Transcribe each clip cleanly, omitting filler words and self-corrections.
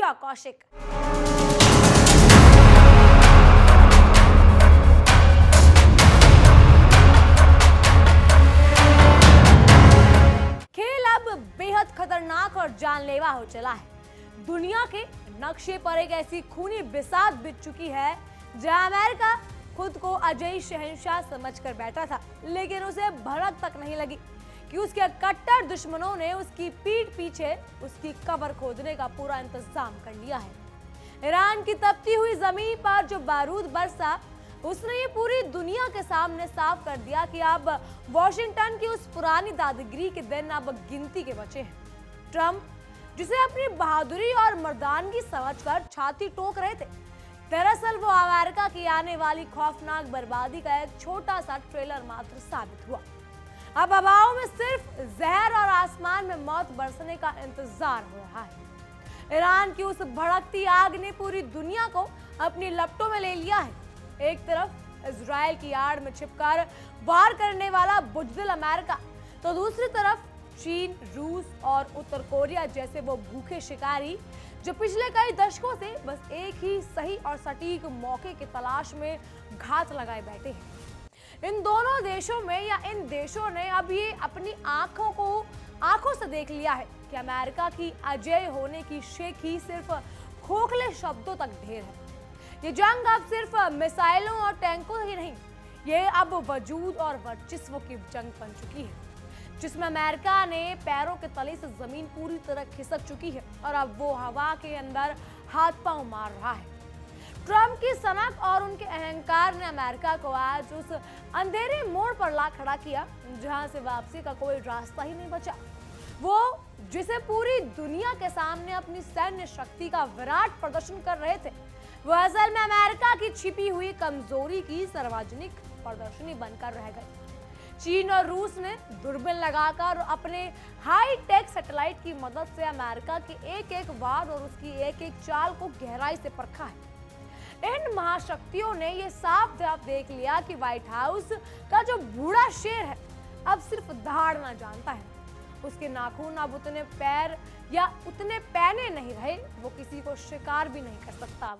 शीला कौशिक। खेल अब बेहद खतरनाक और जानलेवा हो चला है। दुनिया के नक्शे पर एक ऐसी खूनी बिसात बिछ चुकी है जहां अमेरिका खुद को अजय शहंशाह समझकर बैठा था, लेकिन उसे भड़क तक नहीं लगी कि उसके कट्टर दुश्मनों ने उसकी पीठ पीछे उसकी कब्र खोदने का पूरा इंतजाम कर लिया है। ईरान की तपती हुई जमीन पर जो बारूद बरसा, उसने ये पूरी दुनिया के सामने साफ कर दिया कि अब वॉशिंगटन की उस पुरानी दादागिरी के दिन अब गिनती के बचे हैं। ट्रंप, जिसे अपनी बहादुरी और मर्दानगी समझकर छाती ठोक रहे थे, दरअसल वो अमेरिका की आने वाली खौफनाक बर्बादी का एक छोटा सा ट्रेलर मात्र साबित हुआ। अब हवाओं में सिर्फ जहर और आसमान में मौत बरसने का इंतजार हो रहा है। ईरान की उस भड़कती आग ने पूरी दुनिया को अपनी लपटों में ले लिया है। एक तरफ इजराइल की आड़ में छिपकर वार करने वाला बुज़दिल अमेरिका, तो दूसरी तरफ चीन, रूस और उत्तर कोरिया जैसे वो भूखे शिकारी जो पिछले कई दशकों से बस एक ही सही और सटीक मौके की तलाश में घात लगाए बैठे हैं। इन दोनों देशों में या इन देशों ने अब ये अपनी आंखों से देख लिया है कि अमेरिका की अजेय होने की शेखी सिर्फ खोखले शब्दों तक ढेर है। ये जंग अब सिर्फ मिसाइलों और टैंकों ही नहीं, ये अब वजूद और वर्चस्व की जंग बन चुकी है, जिसमें अमेरिका ने पैरों के तले से जमीन पूरी तरह खिसक चुकी है और अब वो हवा के अंदर हाथ पांव मार रहा है। ट्रंप की सनक और उनके अहंकार ने अमेरिका को आज उस अंधेरे मोड़ पर ला खड़ा किया जहां से वापसी का कोई रास्ता ही नहीं बचा। वो जिसे पूरी दुनिया के सामने अपनी सैन्य शक्ति का विराट प्रदर्शन कर रहे थे, वो असल में अमेरिका की छिपी हुई कमजोरी की सार्वजनिक प्रदर्शनी बनकर रह गए। चीन और रूस ने दूरबीन लगाकर अपने हाई टेक सैटेलाइट की मदद से अमेरिका की एक एक वार और उसकी एक एक चाल को गहराई से परखा है। इन महाशक्तियों ने ये साफ साफ देख लिया कि व्हाइट हाउस का जो बूढ़ा शेर है अब सिर्फ दहाड़ना जानता है। उसके नाखून अब उतने पैर या उतने पैने नहीं रहे, वो किसी को शिकार भी नहीं कर सकता।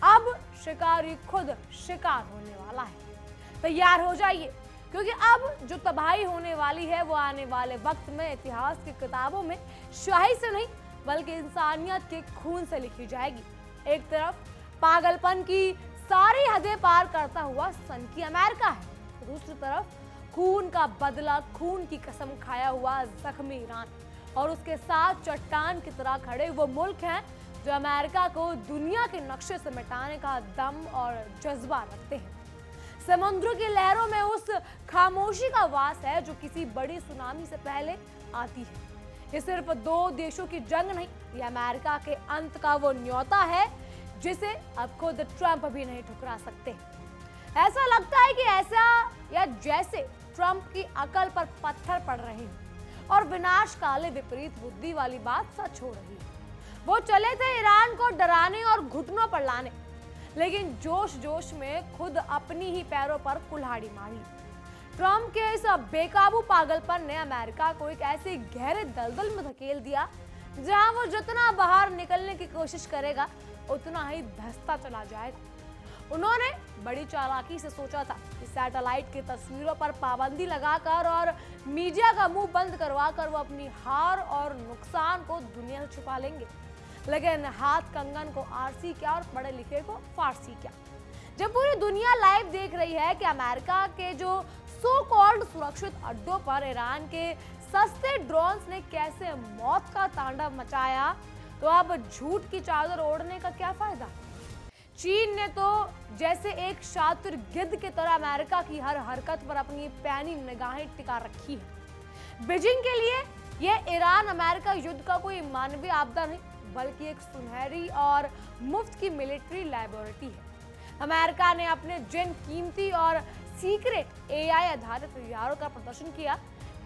अब शिकारी खुद शिकार होने वाला है। तैयार हो जाइए, क्योंकि अब जो तबाही होने वाली है वो आने वाले वक्त में इतिहास की किताबों में शाही से नहीं बल्कि इंसानियत के खून से लिखी जाएगी। एक तरफ पागलपन की सारी हदें पार करता हुआ सनकी अमेरिका है, दूसरी तरफ खून का बदला, खून की कसम खाया हुआ जख्मी ईरान और उसके साथ चट्टान की तरह खड़े वो मुल्क हैं जो अमेरिका को दुनिया के नक्शे से मिटाने का दम और जज्बा रखते हैं। समुद्र की लहरों में उस खामोशी का वास है जो किसी बड़ी सुनामी से पहले आती है। ये सिर्फ दो देशों की जंग नहीं, ये अमेरिका के अंत का वो न्योता है जिसे अब खुद ट्रंप भी नहीं ठुकरा सकते। ऐसा लगता है कि ऐसा या जैसे ट्रंप की अकल पर पत्थर पड़ रहे हैं और विनाश काले विपरीत बुद्धि वाली बात सच हो रही है। वो चले थे ईरान को डराने और घुटनों पर लाने, लेकिन जोश जोश में खुद अपनी ही पैरों पर कुल्हाड़ी मारी। ट्रंप के इस बेकाबू पागलपन ने अमेरिका को एक ऐसे गहरे दलदल में धकेल दिया जहां वो जितना बाहर निकलने की कोशिश करेगा उतना ही धंसता चला जाएगा। उन्होंने बड़ी चालाकी से सोचा था कि सैटेलाइट की तस्वीरों पर पाबंदी लगाकर और मीडिया का मुंह बंद करवाकर वो अपनी हार और नुकसान को दुनिया से छुपा लेंगे, लेकिन हाथ कंगन को आरसी क्या और पढ़े लिखे को फारसी क्या। जब पूरी दुनिया लाइव देख रही है कि अमेरिका के जो सो कॉल्ड सुरक्षित अड्डों पर ईरान के सस्ते ड्रोन्स ने कैसे मौत का तांडव मचाया, तो अब झूठ की चादर ओढ़ने का क्या फायदा। चीन ने तो जैसे एक शातिर गिद्ध की तरह अमेरिका की हर हरकत पर अपनी पैनी निगाहें टिका रखी है। बीजिंग के लिए यह ईरान अमेरिका युद्ध का कोई मानवीय आपदा नहीं बल्कि एक सुनहरी और मुफ्त की मिलिट्री लैबोरेटरी है। अमेरिका ने अपने जिन कीमती और सीक्रेट एआई आधारित हथियारों का प्रदर्शन किया,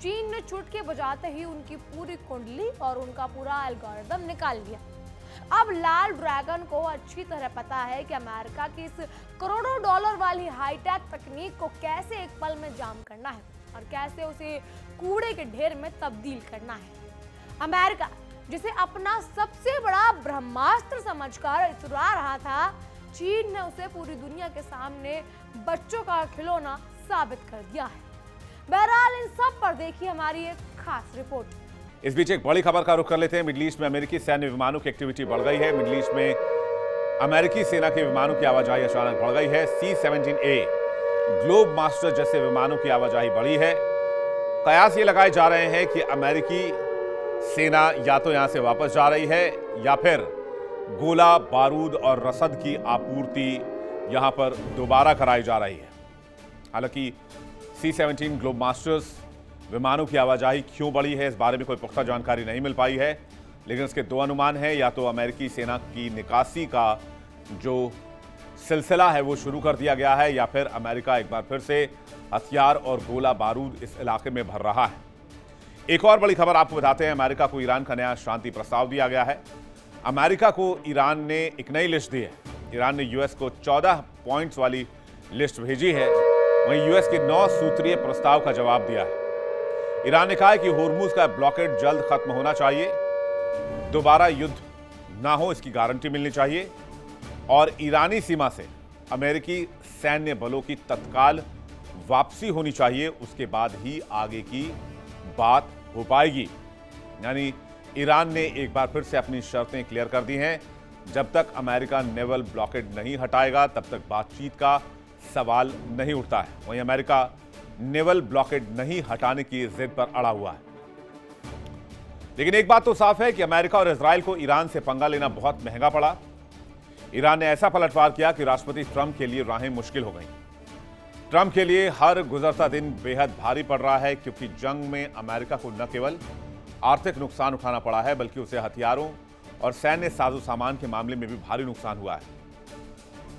चीन ने चुटकी बजाते ही उनकी पूरी कुंडली और उनका पूरा एल्गोरिदम निकाल लिया। अब लाल ड्रैगन को अच्छी तरह पता है कि अमेरिका की इस करोड़ों डॉलर वाली हाईटेक तकनीक को कैसे एक पल में जाम करना है और कैसे उसे कूड़े के ढेर में तब्दील करना है। अमेरिका जिसे अपना सबसे बड़ा ब्रह्मास्त्र समझकर इतरा रहा था, चीन ने उसे पूरी दुनिया के सामने बच्चों का खिलौना साबित कर दिया है। बहरहाल इन सब पर देखिए हमारी एक खास रिपोर्ट। इस बीच एक बड़ी खबर का रुख कर लेते हैं। मिडिल ईस्ट में अमेरिकी सैन्य विमानों की एक्टिविटी बढ़ गई है। मिडिल ईस्ट में अमेरिकी सेना के विमानों की आवाजाही अचानक बढ़ गई है। C-17A ग्लोब मास्टर जैसे विमानों की आवाजाही बढ़ी है। कयास ये लगाए जा रहे हैं कि अमेरिकी सेना या तो यहां से वापस जा रही है या फिर गोला बारूद और रसद की आपूर्ति यहां पर दोबारा कराई जा रही है। हालांकि C-17 ग्लोब मास्टर्स विमानों की आवाजाही क्यों बढ़ी है, इस बारे में कोई पुख्ता जानकारी नहीं मिल पाई है, लेकिन इसके दो अनुमान हैं। या तो अमेरिकी सेना की निकासी का जो सिलसिला है वो शुरू कर दिया गया है, या फिर अमेरिका एक बार फिर से हथियार और गोला बारूद इस इलाके में भर रहा है। एक और बड़ी खबर आपको बताते हैं। अमेरिका को ईरान का नया शांति प्रस्ताव दिया गया है। अमेरिका को ईरान ने एक नई लिस्ट दी है। ईरान ने यूएस को 14 पॉइंट्स वाली लिस्ट भेजी है। वहीं यूएस के 9 सूत्रीय प्रस्ताव का जवाब दिया है। ईरान ने कहा है कि होर्मुज का ब्लॉकेड जल्द खत्म होना चाहिए, दोबारा युद्ध ना हो इसकी गारंटी मिलनी चाहिए, और ईरानी सीमा से अमेरिकी सैन्य बलों की तत्काल वापसी होनी चाहिए। उसके बाद ही आगे की बात हो पाएगी। यानी ईरान ने एक बार फिर से अपनी शर्तें क्लियर कर दी हैं। जब तक अमेरिका नेवल ब्लॉकेड नहीं हटाएगा तब तक बातचीत का सवाल नहीं उठता है। वहीं अमेरिका नेवल ब्लॉकेड नहीं हटाने की जिद पर अड़ा हुआ है। लेकिन एक बात तो साफ है कि अमेरिका और इजराइल को ईरान से पंगा लेना बहुत महंगा पड़ा। ईरान ने ऐसा पलटवार किया कि राष्ट्रपति ट्रंप के लिए राहें मुश्किल हो गई। ट्रंप के लिए हर गुजरता दिन बेहद भारी पड़ रहा है, क्योंकि जंग में अमेरिका को न केवल आर्थिक नुकसान उठाना पड़ा है, बल्कि उसे हथियारों और सैन्य साजो सामान के मामले में भी भारी नुकसान हुआ है,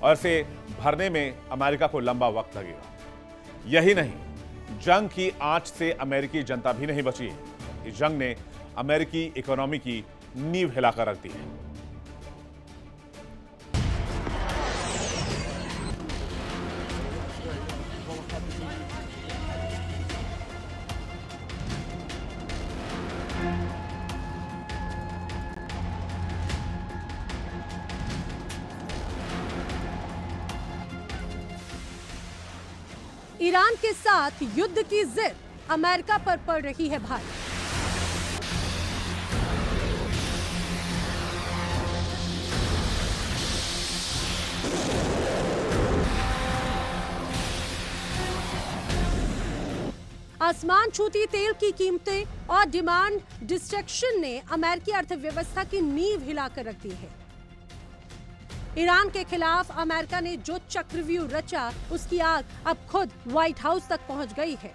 और इसे भरने में अमेरिका को लंबा वक्त लगेगा। यही नहीं, जंग की आंच से अमेरिकी जनता भी नहीं बची है। इस जंग ने अमेरिकी इकोनॉमी की नींव हिलाकर रख दी है। ईरान के साथ युद्ध की जिद अमेरिका पर पड़ रही है भारी। आसमान छूती तेल की कीमतें और डिमांड डिस्ट्रैक्शन ने अमेरिकी अर्थव्यवस्था की नींव हिलाकर रख दी है। ईरान के खिलाफ अमेरिका ने जो चक्रव्यूह रचा, उसकी आग अब खुद व्हाइट हाउस तक पहुंच गई है।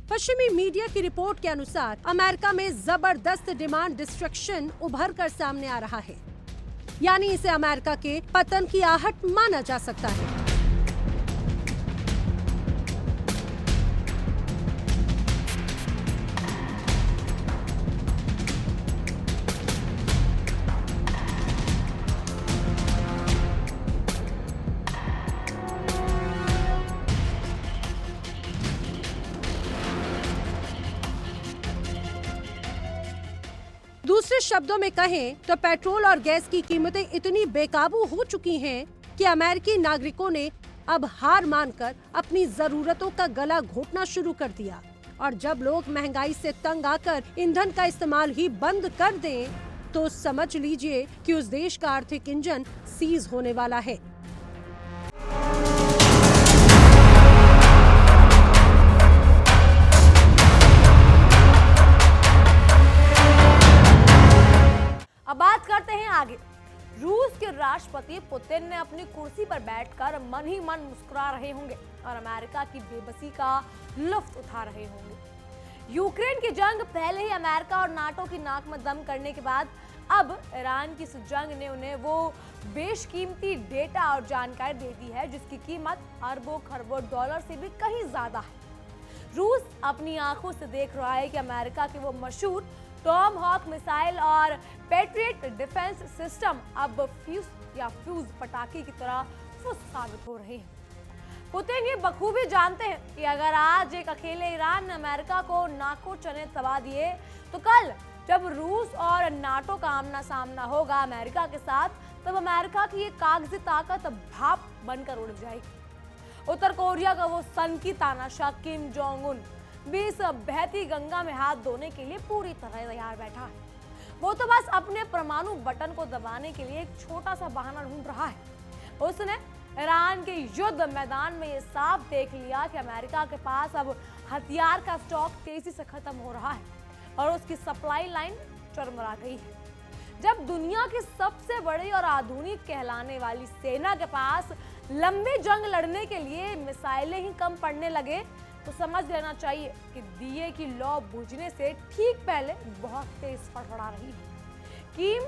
पश्चिमी मीडिया की रिपोर्ट के अनुसार अमेरिका में जबरदस्त डिमांड डिस्ट्रक्शन उभर कर सामने आ रहा है, यानी इसे अमेरिका के पतन की आहट माना जा सकता है। दूसरे शब्दों में कहें तो पेट्रोल और गैस की कीमतें इतनी बेकाबू हो चुकी हैं कि अमेरिकी नागरिकों ने अब हार मानकर अपनी जरूरतों का गला घोटना शुरू कर दिया। और जब लोग महंगाई से तंग आकर ईंधन का इस्तेमाल ही बंद कर दें, तो समझ लीजिए कि उस देश का आर्थिक इंजन सीज होने वाला है। अब बात करते हैं आगे। रूस के राष्ट्रपति पुतिन ने अपनी कुर्सी पर बैठकर मन ही मन मुस्कुरा रहे होंगे और अमेरिका की बेबसी का लुत्फ उठा रहे होंगे। यूक्रेन की जंग पहले ही अमेरिका और नाटो की नाक में दम करने के बाद अब ईरान की इस जंग ने उन्हें वो बेशकीमती डेटा और जानकारी दे दी है जिसकी कीमत अरबों खरबों डॉलर से भी कहीं ज्यादा है। रूस अपनी आंखों से देख रहा है कि अमेरिका के वो मशहूर टॉम हॉक मिसाइल और पैट्रियट डिफेंस सिस्टम अब फ्यूज पटाखे की तरह फुस साबित हो रहे हैं। पुतिन ये बखूबी जानते हैं कि अगर आज एक अकेले ईरान ने अमेरिका को नाको चने दबा दिए तो कल जब रूस और नाटो का आमना सामना होगा अमेरिका के साथ, तब अमेरिका की ये कागजी ताकत भाप बनकर उड़ जाएगी। उत्तर कोरिया का वो सन की तानाशाह किम जोंग उन भी इस बहती गंगा में हाथ धोने के लिए पूरी तरह तैयार बैठा है। वो तो बस अपने परमाणु बटन को दबाने के लिए एक छोटा सा बहाना ढूंढ रहा है। उसने ईरान के युद्ध मैदान में ये साफ देख लिया कि अमेरिका के पास अब हथियार का स्टॉक तेजी से खत्म हो रहा है और उसकी सप्लाई लाइन चरमरा गई है। जब दुनिया की सबसे बड़ी और आधुनिक कहलाने वाली सेना के पास लंबी जंग लड़ने के लिए मिसाइलें ही कम पड़ने लगे, तो समझ लेना चाहिए कि दिए की लौ बुझने से ठीक पहले बहुत तेज फड़फड़ा रही है। किम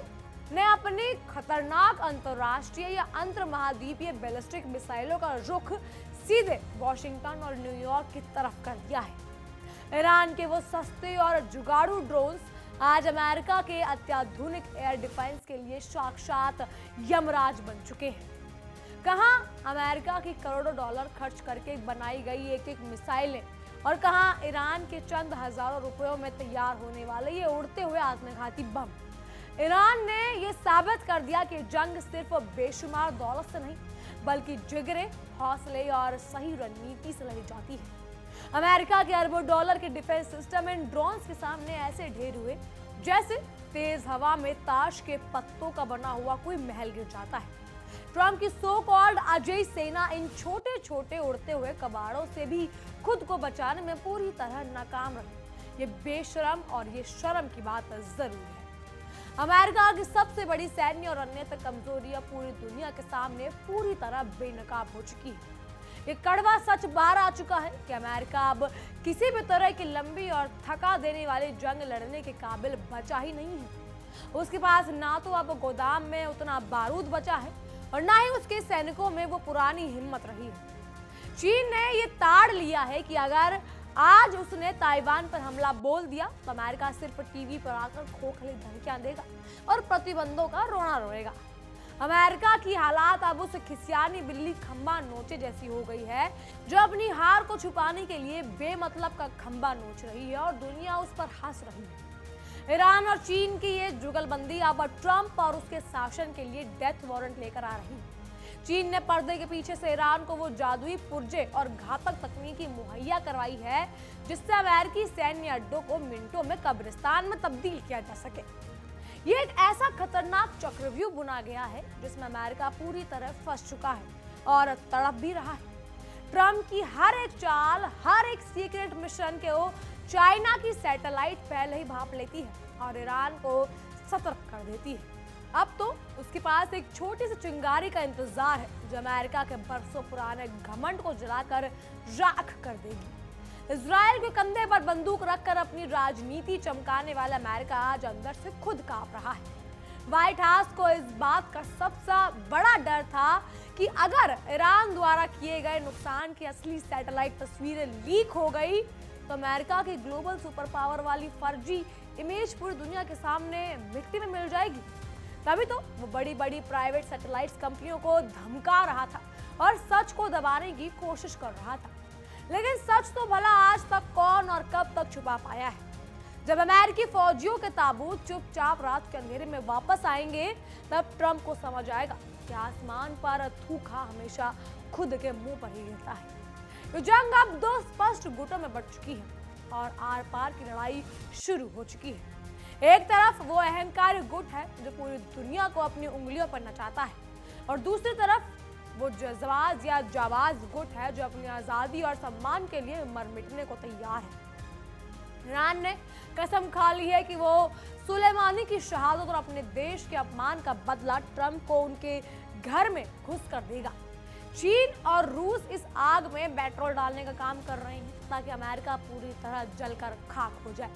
ने अपनी खतरनाक अंतरराष्ट्रीय या अंतर महाद्वीपीय बैलिस्टिक मिसाइलों का रुख सीधे वॉशिंगटन और न्यूयॉर्क की तरफ कर दिया है। ईरान के वो सस्ते और जुगाड़ू ड्रोन्स आज अमेरिका के अत्याधुनिक एयर डिफेंस के लिए साक्षात यमराज बन चुके हैं। कहां अमेरिका की करोड़ों डॉलर खर्च करके बनाई गई एक एक मिसाइलें और कहां ईरान के चंद हजारों रुपयों में तैयार होने वाले ये उड़ते हुए आत्मघाती बम। ईरान ने ये साबित कर दिया कि जंग सिर्फ बेशुमार दौलत से नहीं, बल्कि जिगरे, हौसले और सही रणनीति से लड़ी जाती है। अमेरिका के अरबों डॉलर के डिफेंस सिस्टम इन ड्रोन्स के सामने ऐसे ढेर हुए जैसे तेज हवा में ताश के पत्तों का बना हुआ कोई महल गिर जाता है। ट्रंप की सो कॉल्ड अजय सेना इन छोटे छोटे उड़ते हुए कबाड़ों से भी खुद को बचाने में पूरी तरह नाकाम रही। ये बेशरम और ये शर्म की बात जरूर है। अमेरिका की सबसे बड़ी सैन्य और अन्यत्र कमजोरियां पूरी दुनिया के सामने पूरी तरह बेनकाब हो चुकी है। ये कड़वा सच बाहर आ चुका है कि अमेरिका अब किसी भी तरह की लंबी और थका देने वाली जंग लड़ने के काबिल बचा ही नहीं है। उसके पास ना तो अब गोदाम में उतना बारूद बचा है और ना ही उसके सैनिकों में वो पुरानी हिम्मत रही है। चीन ने ये ताड़ लिया है कि अगर आज उसने ताइवान पर हमला बोल दिया तो अमेरिका सिर्फ टीवी पर आकर खोखली धमकियां देगा और प्रतिबंधों का रोना रोएगा। अमेरिका की हालात अब उस खिसियानी बिल्ली खंबा नोचे जैसी हो गई है जो अपनी हार को छुपाने के लिए बेमतलब का खंबा नोच रही है और दुनिया उस पर हंस रही है। ईरान और चीन की ये जुगलबंदी अब ट्रंप और उसके शासन के लिए डेथ वारंट लेकर आ रही है। चीन ने पर्दे के पीछे से ईरान को वो जादुई पुर्जे और घातक तकनीकी मुहैया करवाई है जिससे अमेरिकी सैन्य अड्डों को मिनटों में कब्रिस्तान में तब्दील किया जा सके। ये एक ऐसा खतरनाक चक्रव्यूह बुना गया है जिसमें अमेरिका पूरी तरह फंस चुका है और तड़प भी रहा है। ट्रंप की हर एक चाल, हर एक सीक्रेट मिशन के वो चाइना की सैटेलाइट पहले ही भांप लेती है और ईरान को सतर्क कर देती है। अब तो उसके पास एक छोटी सी चिंगारी का इंतजार है जो अमेरिका के बरसों पुराने घमंड को जलाकर राख कर देगी। इजराइल के कंधे पर बंदूक रखकर अपनी राजनीति चमकाने वाला अमेरिका आज अंदर से खुद कांप रहा है। व्हाइट हाउस को इस बात का सबसे बड़ा डर था कि अगर ईरान द्वारा किए गए नुकसान की असली सैटेलाइट तस्वीरें लीक हो गई तो अमेरिका की ग्लोबल सुपर पावर वाली फर्जी इमेज पूरी दुनिया के सामने मिट्टी में मिल जाएगी। तभी तो वो बड़ी बड़ी प्राइवेट सैटेलाइट कंपनियों को धमका रहा था और सच को दबाने की कोशिश कर रहा था। लेकिन सच तो भला आज तक कौन और कब तक छुपा पाया है। जब अमेरिकी फौजियों के ताबूत चुपचाप रात के अंधेरे में वापस आएंगे तब ट्रंप को समझ आएगा कि आसमान पर थूका हमेशा खुद के मुंह पर ही गिरता है। ये जंग अब दो स्पष्ट गुटों में बढ़ चुकी है और आर पार की लड़ाई शुरू हो चुकी है। एक तरफ वो अहंकारी गुट है जो पूरी दुनिया को अपनी उंगलियों पर नचाता है और दूसरी तरफ वो जज़बाज या जाबाज गुट है जो अपनी आज़ादी और सम्मान के लिए मर मिटने को तैयार है। ईरान ने कसम खा ली है कि वो सुलेमानी की शहादत और अपने देश के अपमान का बदला ट्रंप को उनके घर में घुस कर देगा। चीन और रूस इस आग में पेट्रोल डालने का काम कर रहे हैं ताकि अमेरिका पूरी तरह जलकर खाक हो जाए।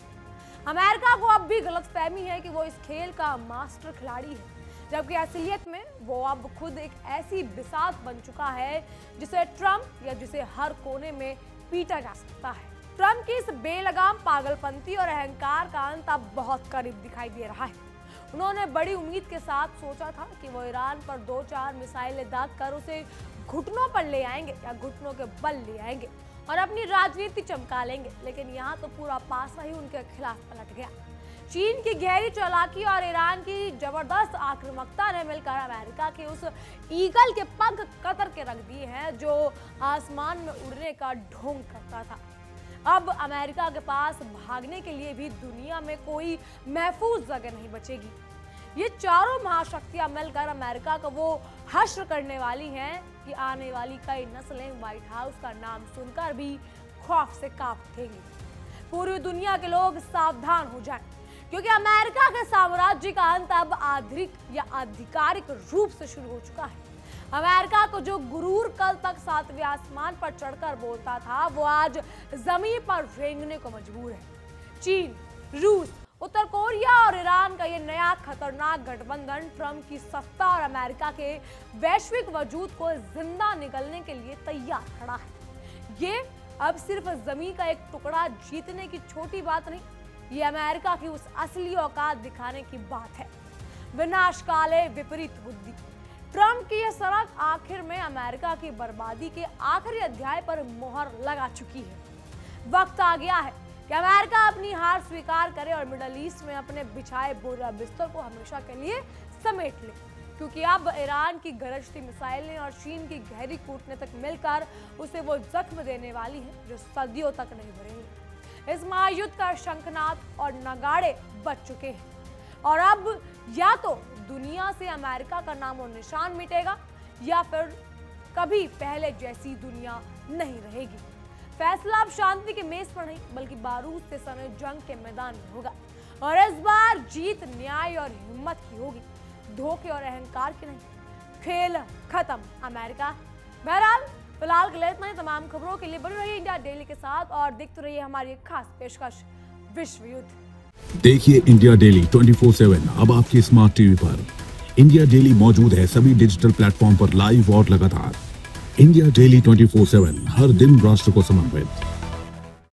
अमेरिका को अब भी गलतफहमी है कि वो इस खेल का मास्टर खिलाड़ी है, जबकि असलियत में वो अब खुद एक ऐसी बिसात बन चुका है जिसे ट्रंप या जिसे हर कोने में पीटा जा सकता है। ट्रंप की इस बेलगाम पागलपंती और अहंकार का अंत अब बहुत करीब दिखाई दे रहा है। उन्होंने बड़ी उम्मीद के साथ सोचा था कि वो ईरान पर 2-4 मिसाइलें दागकर उसे घुटनों पर ले आएंगे या घुटनों के बल ले आएंगे और अपनी राजनीति चमका लेंगे, लेकिन यहाँ तो पूरा पासा ही उनके खिलाफ पलट गया। चीन की गहरी चालाकी और ईरान की जबरदस्त आक्रामकता ने मिलकर अमेरिका के उस ईगल के पंख कतर के रख दिए हैं जो आसमान में उड़ने का ढोंग करता था। अब अमेरिका के पास भागने के लिए भी दुनिया में कोई महफूज जगह नहीं बचेगी। ये चारों महाशक्तियां मिलकर अमेरिका को वो हश्र करने वाली हैं कि आने वाली कई नस्लें व्हाइट हाउस का नाम सुनकर भी खौफ से कांप उठेंगी। पूरी दुनिया के लोग सावधान हो जाएं, क्योंकि अमेरिका के साम्राज्य का अंत अब आधिकारिक या आधिकारिक रूप से शुरू हो चुका है। अमेरिका को जो गुरूर कल तक 7वें आसमान पर चढ़कर बोलता था, वो आज जमीन पर रेंगने को मजबूर है। चीन, रूस, उत्तर कोरिया और ईरान का ये नया खतरनाक गठबंधन ट्रंप की सत्ता और अमेरिका के वैश्विक वजूद को जिंदा निगलने के लिए तैयार खड़ा है। ये अब सिर्फ जमीन का एक टुकड़ा जीतने की छोटी बात नहीं, ये अमेरिका की उस असली औकात दिखाने की बात है। विनाशकाले विपरीत बुद्धि। ट्रंप की यह सड़क आखिर में अमेरिका की बर्बादी के आखिरी अध्याय पर मोहर लगा चुकी है। वक्त आ गया है कि अमेरिका अपनी हार स्वीकार करे और मिडल ईस्ट में अपने बिछाए बोरा बिस्तर को हमेशा के लिए समेट ले, क्योंकि अब ईरान की गरजती मिसाइलें और चीन की गहरी कूटनीतिक मिलकर उसे वो जख्म देने वाली है जो सदियों तक नहीं भरेंगे। इस महायुद्ध का शंखनाद और नगाड़े बज चुके हैं और अब या तो दुनिया से अमेरिका का नामो निशान मिटेगा या फिर कभी पहले जैसी दुनिया नहीं रहेगी। फैसला अब शांति की मेज पर नहीं बल्कि बारूद से सने जंग के मैदान में होगा और इस बार जीत न्याय और हिम्मत की होगी, धोखे और अहंकार की नहीं। खेल खत्म अमेरिका। बहरहाल फिलहाल के लिए इतना ही। तमाम खबरों के लिए बने रहिए इंडिया डेली के साथ और देखते रहिए हमारी खास पेशकश विश्व युद्ध। देखिए इंडिया डेली 24/7 अब आपके स्मार्ट टीवी पर। इंडिया डेली मौजूद है सभी डिजिटल प्लेटफॉर्म पर लाइव और लगातार। इंडिया डेली 24/7 हर दिन राष्ट्र को समर्पित।